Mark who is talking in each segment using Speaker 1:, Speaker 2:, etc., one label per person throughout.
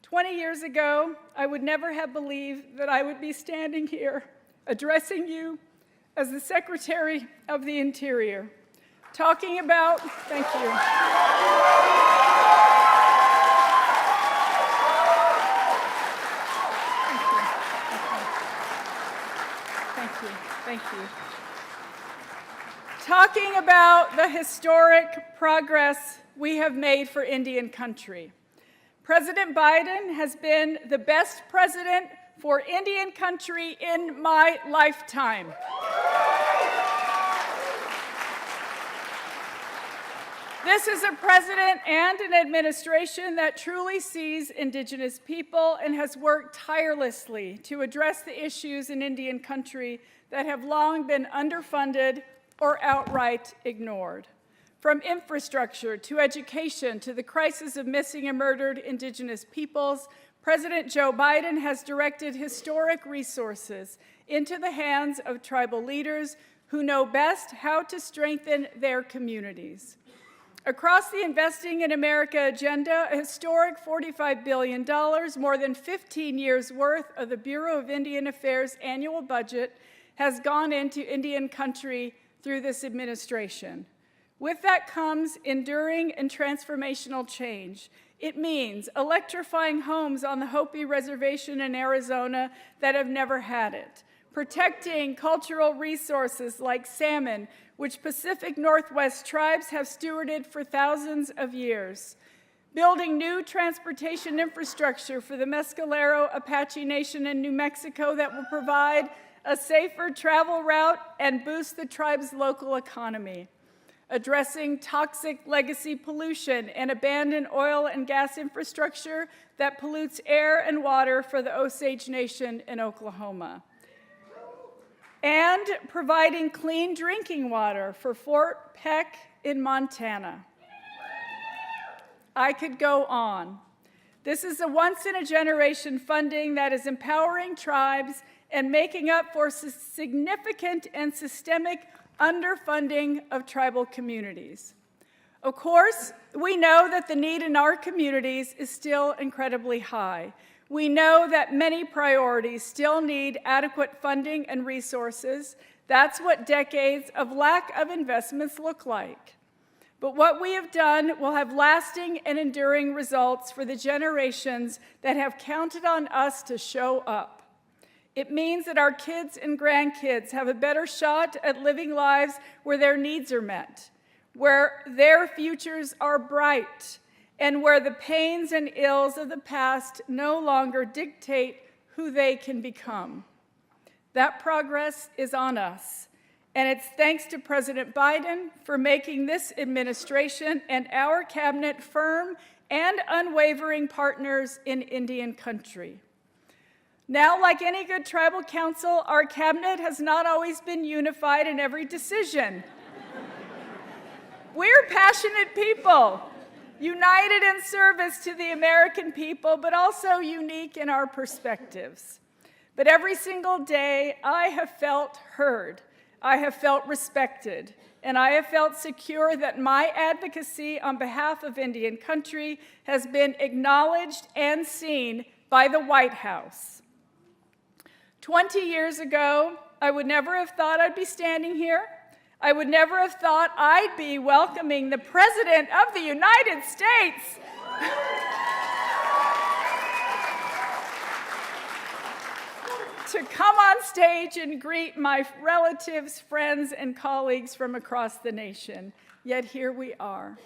Speaker 1: 20 years ago, I would never have believed that I would be standing here addressing you as the Secretary of the Interior, talking about, thank you. Thank you. Talking about the historic progress we have made for Indian country. President Biden has been the best president for Indian country in my lifetime. This is a president and an administration that truly sees Indigenous people and has worked tirelessly to address the issues in Indian country that have long been underfunded or outright ignored. From infrastructure to education to the crisis of missing and murdered Indigenous peoples, President Joe Biden has directed historic resources into the hands of tribal leaders who know best how to strengthen their communities. Across the Investing in America agenda, a historic $45 billion, more than 15 years' worth of the Bureau of Indian Affairs annual budget has gone into Indian country through this administration. With that comes enduring and transformational change. It means electrifying homes on the Hopi Reservation in Arizona that have never had it, protecting cultural resources like salmon, which Pacific Northwest tribes have stewarded for thousands of years, building new transportation infrastructure for the Mescalero Apache Nation in New Mexico that will provide a safer travel route and boost the tribe's local economy, addressing toxic legacy pollution and abandoned oil and gas infrastructure that pollutes air and water for the Osage Nation in Oklahoma, and providing clean drinking water for Fort Peck in Montana. I could go on. This is a once-in-a-generation funding that is empowering tribes and making up for significant and systemic underfunding of tribal communities. Of course, we know that the need in our communities is still incredibly high. We know that many priorities still need adequate funding and resources. That's what decades of lack of investments look like. But what we have done will have lasting and enduring results for the generations that have counted on us to show up. It means that our kids and grandkids have a better shot at living lives where their needs are met, where their futures are bright, and where the pains and ills of the past no longer dictate who they can become. That progress is on us, and it's thanks to President Biden for making this administration and our cabinet firm and unwavering partners in Indian country. Now, like any good tribal council, our cabinet has not always been unified in every decision. We're passionate people, united in service to the American people, but also unique in our perspectives. But every single day, I have felt heard, I have felt respected, and I have felt secure that my advocacy on behalf of Indian country has been acknowledged and seen by the White House. 20 years ago, I would never have thought I'd be standing here. I would never have thought I'd be welcoming the President of the United States to come on stage and greet my relatives, friends, and colleagues from across the nation. Yet here we are.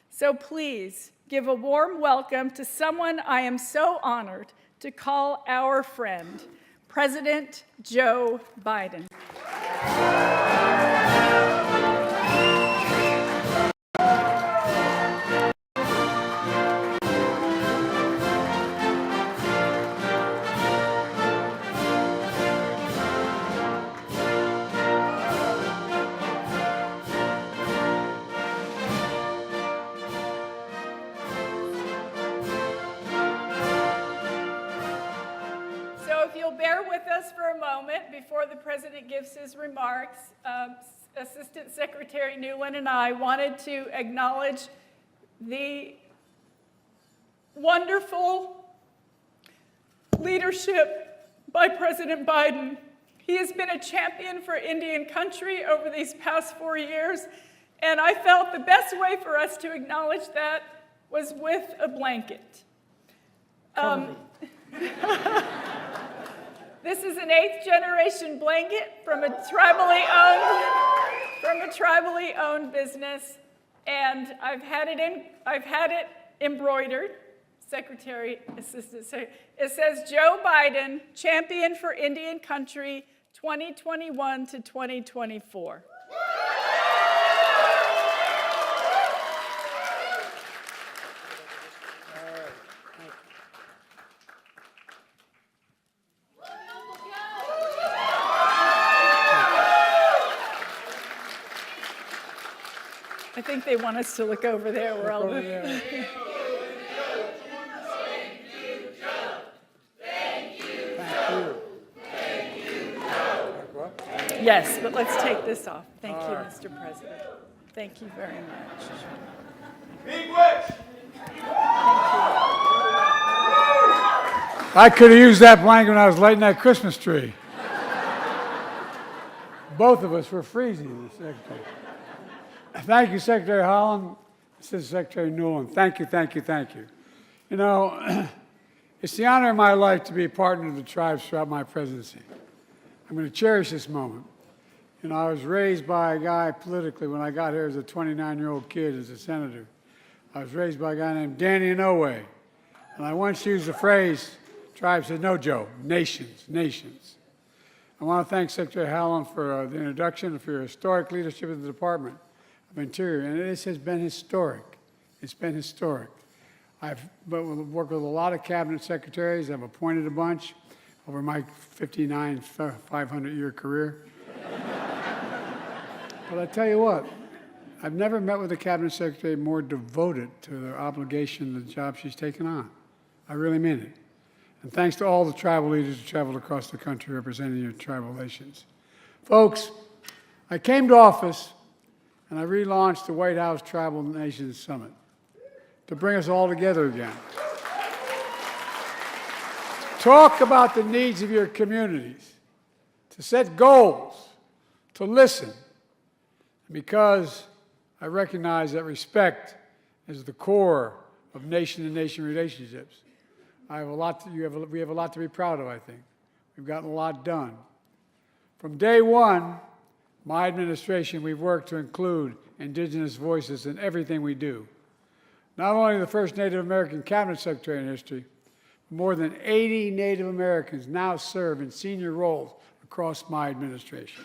Speaker 1: So please give a warm welcome to someone I am so honored to call our friend, President Joe Biden. Bear with us for a moment before the President gives his remarks. Assistant Secretary Nuland and I wanted to acknowledge the wonderful leadership by President Biden. He has been a champion for Indian country over these past 4 years, and I felt the best way for us to acknowledge that was with a blanket. This is an 8th generation blanket from a tribally owned business, and I've had it embroidered. Assistant Secretary. It says Joe Biden, champion for Indian country, 2021 to 2024. I think they want us to look over there. We're all over there. Yes, but let's take this off. Thank you, Mr. President. Thank you very much.
Speaker 2: Big wish.
Speaker 3: I could have used that blanket when I was lighting that Christmas tree. Both of us were freezing, the Secretary. Thank you, Secretary Haaland. Assistant Secretary Nuland. Thank you, thank you, thank you. You know, it's the honor of my life to be a partner of the tribes throughout my presidency. I'm going to cherish this moment. You know, I was raised by a guy politically when I got here as a 29-year-old kid as a senator. I was raised by a guy named Danny Inouye. And I once used the phrase, tribe said, no, Joe, nations, nations. I want to thank Secretary Haaland for the introduction and for your historic leadership of the Department of Interior. And this has been historic. It's been historic. I've worked with a lot of cabinet secretaries. I've appointed a bunch over my 500-year career. But I tell you what, I've never met with a cabinet secretary more devoted to their obligation to the job she's taken on. I really mean it. And thanks to all the tribal leaders who traveled across the country representing your tribal nations. Folks, I came to office and I relaunched the White House Tribal Nations Summit to bring us all together again. Talk about the needs of your communities, to set goals, to listen, because I recognize that respect is the core of nation-to-nation relationships. We have a lot to be proud of, I think. We've gotten a lot done. From day one, my administration, we've worked to include indigenous voices in everything we do. Not only the first Native American cabinet secretary in history, but more than 80 Native Americans now serve in senior roles across my administration.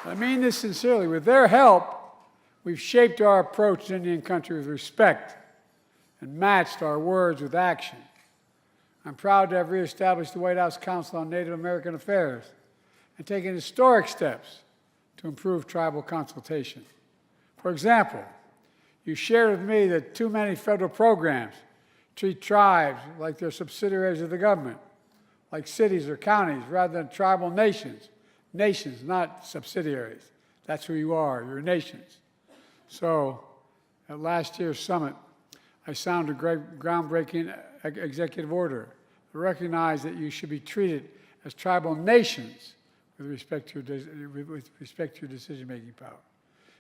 Speaker 3: I mean this sincerely. With their help, we've shaped our approach to Indian country with respect and matched our words with action. I'm proud to have reestablished the White House Council on Native American Affairs and taken historic steps to improve tribal consultation. For example, you shared with me that too many federal programs treat tribes like they're subsidiaries of the government, like cities or counties, rather than tribal nations. Nations, not subsidiaries. That's who you are, you're nations. So, at last year's summit, I signed a groundbreaking executive order to recognize that you should be treated as tribal nations with respect to your decision-making power.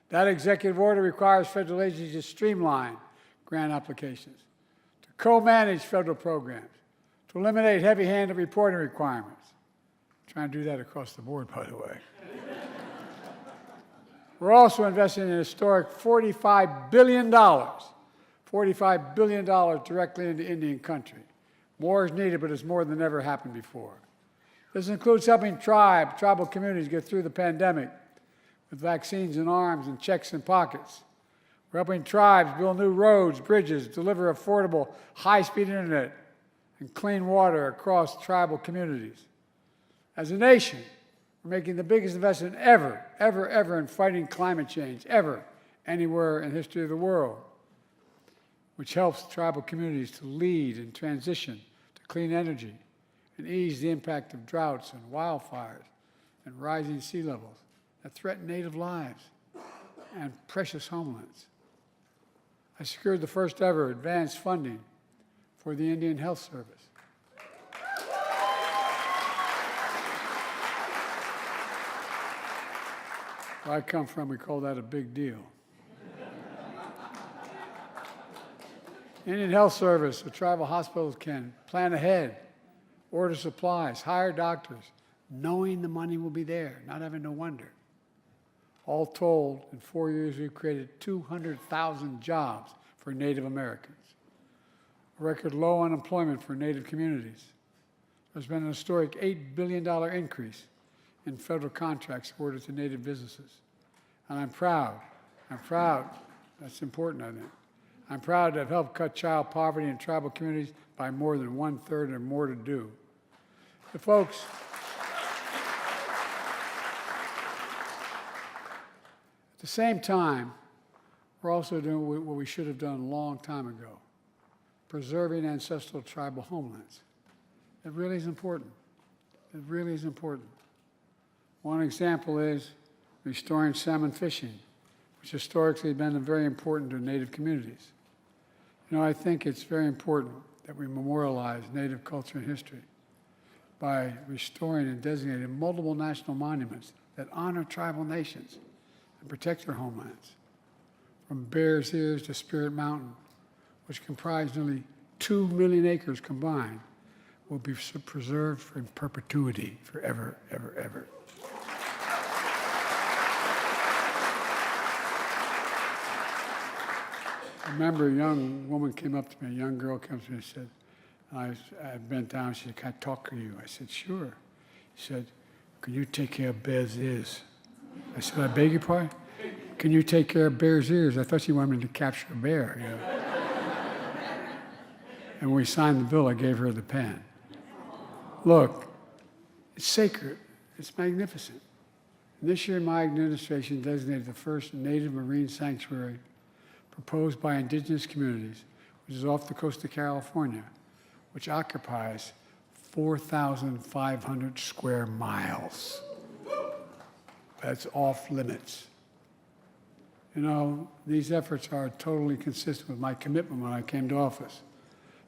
Speaker 3: That executive order requires federal agencies to streamline grant applications, to co-manage federal programs, to eliminate heavy-handed reporting requirements. I'm trying to do that across the board, by the way. We're also investing in a historic $45 billion directly into Indian country. More is needed, but it's more than ever happened before. This includes helping tribal communities get through the pandemic with vaccines in arms and checks in pockets. We're helping tribes build new roads, bridges, deliver affordable, high-speed internet, and clean water across tribal communities. As a nation, we're making the biggest investment ever in fighting climate change, anywhere in the history of the world, which helps tribal communities to lead in transition to clean energy and ease the impact of droughts and wildfires and rising sea levels that threaten native lives and precious homelands. I secured the first ever advanced funding for the Indian Health Service. Where I come from, we call that a big deal. Indian Health Service, the tribal hospitals can plan ahead, order supplies, hire doctors, knowing the money will be there, not having to wonder. All told, in 4 years, we've created 200,000 jobs for Native Americans, a record low unemployment for Native communities. There's been an historic $8 billion increase in federal contracts awarded to Native businesses. And I'm proud, that's important, I think. I'm proud to have helped cut child poverty in tribal communities by more than 1/3 and more to do. The folks, at the same time, we're also doing what we should have done a long time ago, preserving ancestral tribal homelands. It really is important. It really is important. One example is restoring salmon fishing, which historically has been very important to Native communities. You know, I think it's very important that we memorialize Native culture and history by restoring and designating multiple national monuments that honor tribal nations and protect their homelands. From Bears Ears to Spirit Mountain, which comprise nearly 2 million acres combined, will be preserved in perpetuity forever, ever, ever. I remember a young woman came up to me, a young girl comes to me and said, I bent down, she said, "Can I talk to you?" I said, "Sure." She said, "Can you take care of Bears Ears?" I said, "I beg your pardon? Can you take care of Bears Ears?" I thought she wanted me to capture a bear, you know. And when we signed the bill, I gave her the pen. Look, it's sacred, it's magnificent. And this year, my administration designated the first Native Marine Sanctuary proposed by indigenous communities, which is off the coast of California, which occupies 4,500 square miles. That's off limits. You know, these efforts are totally consistent with my commitment when I came to office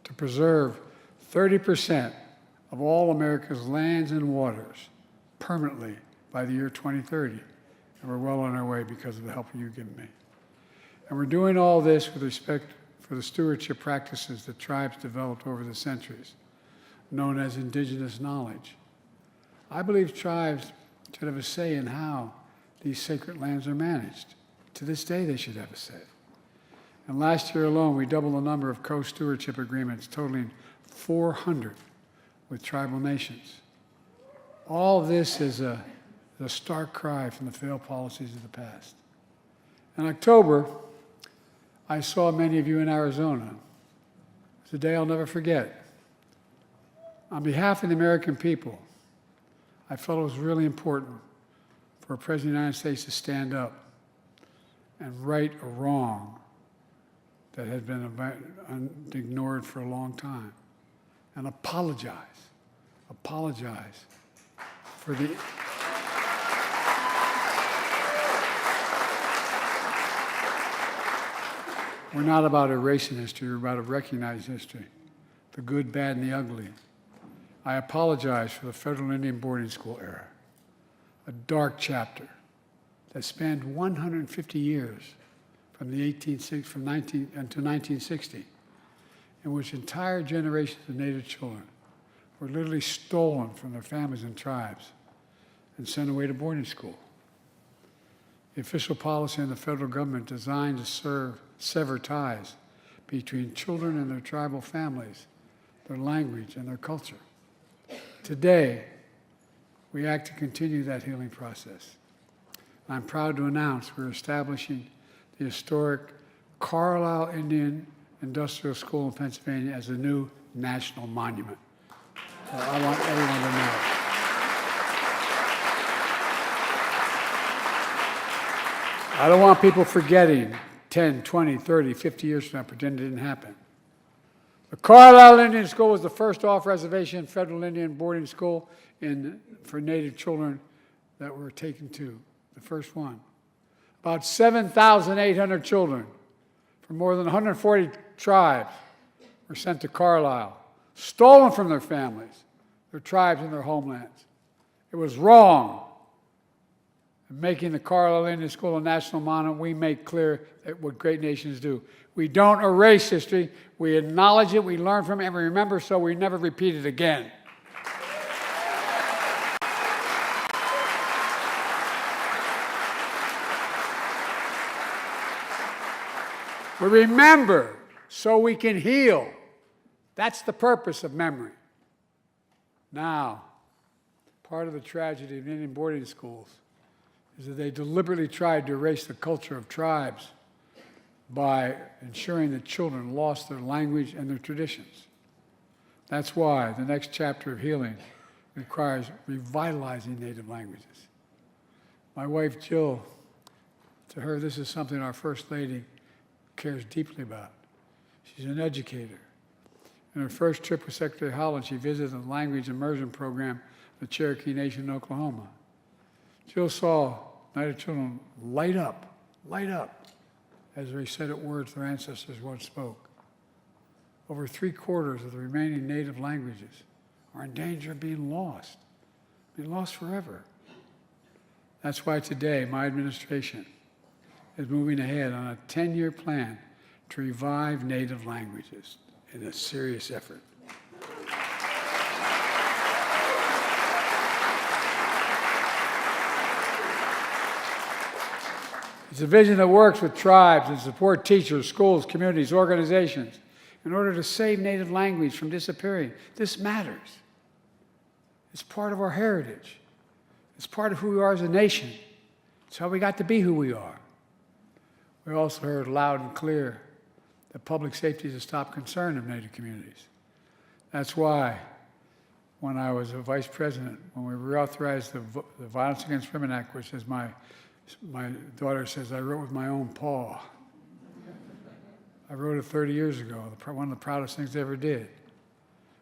Speaker 3: to preserve 30% of all America's lands and waters permanently by the year 2030. And we're well on our way because of the help you've given me. And we're doing all this with respect for the stewardship practices that tribes developed over the centuries, known as indigenous knowledge. I believe tribes should have a say in how these sacred lands are managed. To this day, they should have a say. And last year alone, we doubled the number of co-stewardship agreements, totaling 400 with tribal nations. All of this is a stark cry from the failed policies of the past. In October, I saw many of you in Arizona. It's a day I'll never forget. On behalf of the American people, I felt it was really important for a President of the United States to stand up and right a wrong that had been ignored for a long time and apologize for the We're not about erasing history, we're about recognizing history, the good, bad, and the ugly. I apologize for the Federal Indian Boarding School era, a dark chapter that spanned 150 years from 1960, in which entire generations of Native children were literally stolen from their families and tribes and sent away to boarding school. The official policy in the federal government designed to sever ties between children and their tribal families, their language, and their culture. Today, we act to continue that healing process. I'm proud to announce we're establishing the historic Carlisle Indian Industrial School in Pennsylvania as a new national monument. So I want everyone to know. I don't want people forgetting 10, 20, 30, 50 years from now, pretend it didn't happen. The Carlisle Indian School was the first off-reservation federal Indian boarding school for Native children that were taken to, the first one. About 7,800 children from more than 140 tribes were sent to Carlisle, stolen from their families, their tribes, and their homelands. It was wrong. In making the Carlisle Indian School a national monument, we make clear that what great nations do. We don't erase history. We acknowledge it, we learn from it, and we remember so we never repeat it again. We remember so we can heal. That's the purpose of memory. Now, part of the tragedy of Indian boarding schools is that they deliberately tried to erase the culture of tribes by ensuring that children lost their language and their traditions. That's why the next chapter of healing requires revitalizing native languages. My wife, Jill, to her, this is something our First Lady cares deeply about. She's an educator. In her first trip with Secretary Howland, she visited the language immersion program of the Cherokee Nation in Oklahoma. Jill saw Native children light up, as they recited words their ancestors once spoke. Over 3/4 of the remaining native languages are in danger of being lost forever. That's why today my administration is moving ahead on a 10-year plan to revive native languages in a serious effort. It's a vision that works with tribes and support teachers, schools, communities, organizations in order to save native language from disappearing. This matters. It's part of our heritage. It's part of who we are as a nation. It's how we got to be who we are. We also heard loud and clear that public safety is a top concern of Native communities. That's why when I was a vice president, when we reauthorized the Violence Against Women Act, which is my daughter says I wrote with my own paw. I wrote it 30 years ago, one of the proudest things I ever did.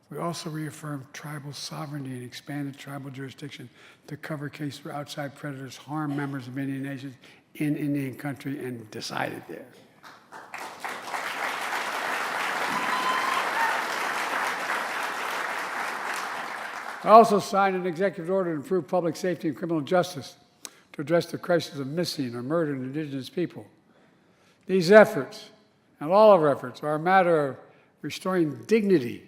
Speaker 3: We also reaffirmed tribal sovereignty and expanded tribal jurisdiction to cover cases where outside predators harm members of Indian nations in Indian country and decided there. I also signed an executive order to improve public safety and criminal justice to address the crisis of missing or murdered Indigenous people. These efforts, and all of our efforts, are a matter of restoring dignity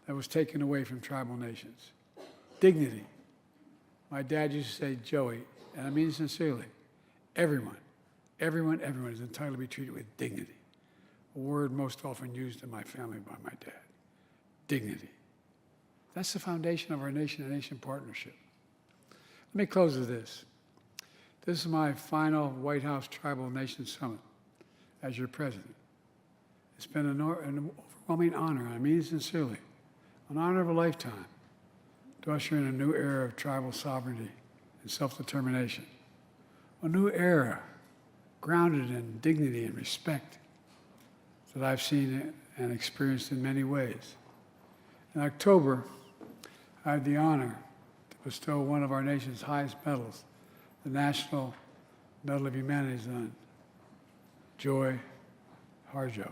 Speaker 3: that was taken away from tribal nations. Dignity. My dad used to say, Joey, and I mean it sincerely, everyone is entitled to be treated with dignity. A word most often used in my family by my dad. Dignity. That's the foundation of our nation-to-nation partnership. Let me close with this. This is my final White House Tribal Nation Summit as your president. It's been an overwhelming honor, I mean it sincerely, an honor of a lifetime to usher in a new era of tribal sovereignty and self-determination. A new era grounded in dignity and respect that I've seen and experienced in many ways. In October, I had the honor to bestow one of our nation's highest medals, the National Medal of Humanities, on Joy Harjo,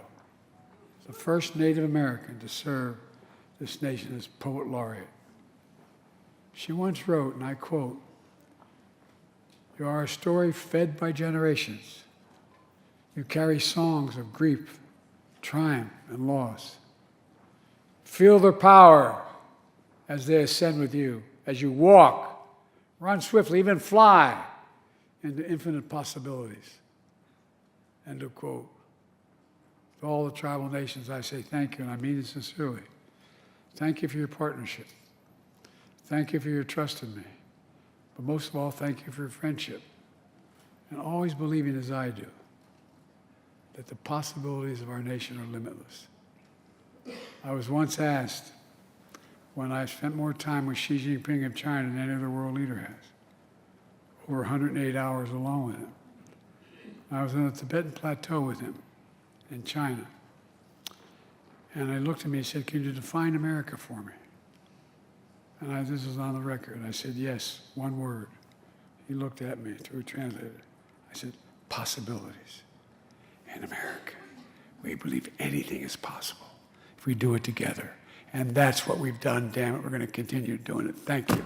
Speaker 3: the first Native American to serve this nation as Poet Laureate. She once wrote, and I quote, "You are a story fed by generations. You carry songs of grief, triumph, and loss. Feel their power as they ascend with you, as you walk, run swiftly, even fly into infinite possibilities." End of quote. To all the tribal nations, I say thank you, and I mean it sincerely. Thank you for your partnership. Thank you for your trust in me. But most of all, thank you for your friendship. And always believing, as I do, that the possibilities of our nation are limitless. I was once asked when I spent more time with Xi Jinping of China than any other world leader has, over 108 hours alone with him. I was on the Tibetan Plateau with him in China. And he looked at me and said, "Can you define America for me?" And this is on the record. I said, "Yes, one word." He looked at me through a translator. I said, "Possibilities in America." We believe anything is possible if we do it together. And that's what we've done. Damn it, we're going to continue doing it. Thank you.